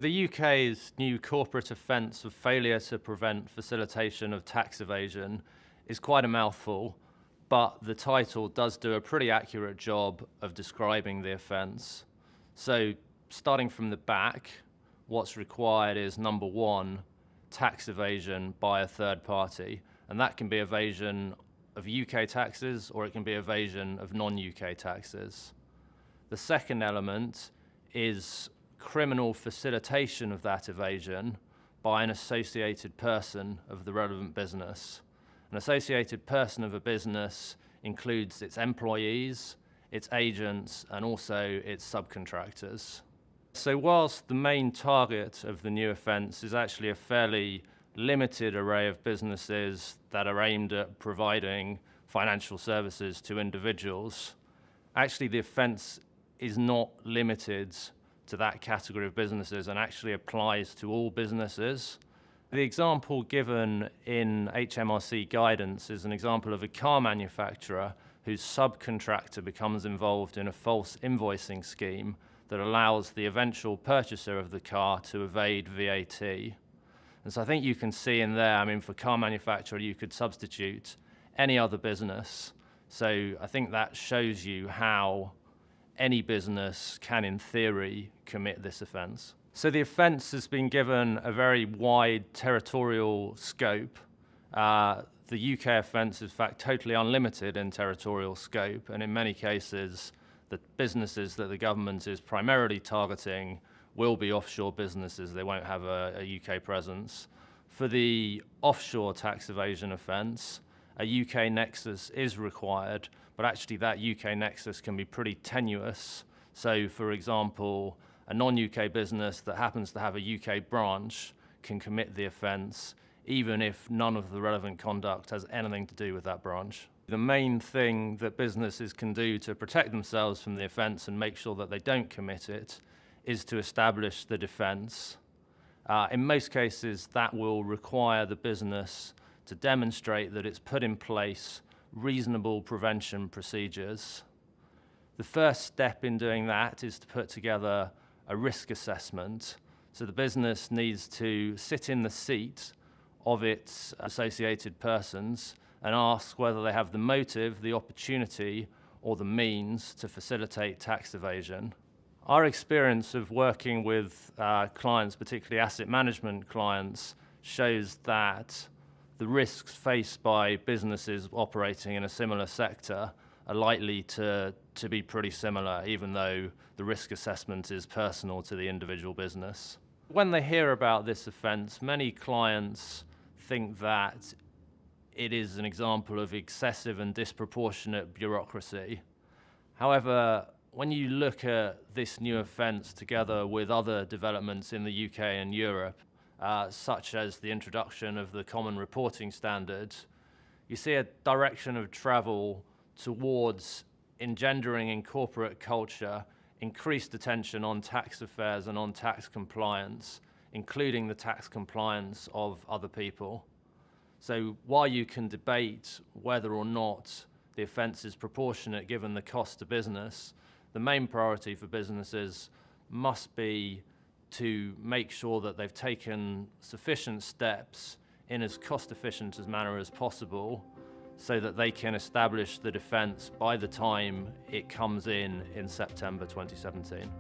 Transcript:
The UK's new corporate offence of failure to prevent facilitation of tax evasion is quite a mouthful, but the title does do a pretty accurate job of describing the offence. So, starting from the back, what's required is number one, tax evasion by a third party, and that can be evasion of UK taxes or it can be evasion of non-UK taxes. The second element is criminal facilitation of that evasion by an associated person of the relevant business. An associated person of a business includes its employees, its agents, and also its subcontractors. So whilst the main target of the new offence is actually a fairly limited array of businesses that are aimed at providing financial services to individuals, actually the offence is not limited to that category of businesses and actually applies to all businesses. The example given in HMRC guidance is an example of a car manufacturer whose subcontractor becomes involved in a false invoicing scheme that allows the eventual purchaser of the car to evade VAT. And so I think you can see in there, for car manufacturer, you could substitute any other business. So I think that shows you how any business can, in theory, commit this offence. So the offence has been given a very wide territorial scope. The UK offence is, in fact, totally unlimited in territorial scope, and in many cases, the businesses that the government is primarily targeting will be offshore businesses. They won't have a UK presence. For the offshore tax evasion offence, a UK nexus is required, but actually that UK nexus can be pretty tenuous. So, for example, a non-UK business that happens to have a UK branch can commit the offence even if none of the relevant conduct has anything to do with that branch. The main thing that businesses can do to protect themselves from the offence and make sure that they don't commit it is to establish the defence. In most cases, that will require the business to demonstrate that it's put in place reasonable prevention procedures. The first step in doing that is to put together a risk assessment. So the business needs to sit in the seat of its associated persons and ask whether they have the motive, the opportunity, or the means to facilitate tax evasion. Our experience of working with clients, particularly asset management clients, shows that the risks faced by businesses operating in a similar sector are likely to be pretty similar, even though the risk assessment is personal to the individual business. When they hear about this offence, many clients think that it is an example of excessive and disproportionate bureaucracy. However, when you look at this new offence together with other developments in the UK and Europe, such as the introduction of the Common Reporting Standard, you see a direction of travel towards engendering in corporate culture increased attention on tax affairs and on tax compliance, including the tax compliance of other people. So while you can debate whether or not the offence is proportionate given the cost to business, the main priority for businesses must be to make sure that they've taken sufficient steps in as cost-efficient a manner as possible so that they can establish the defence by the time it comes in September 2017.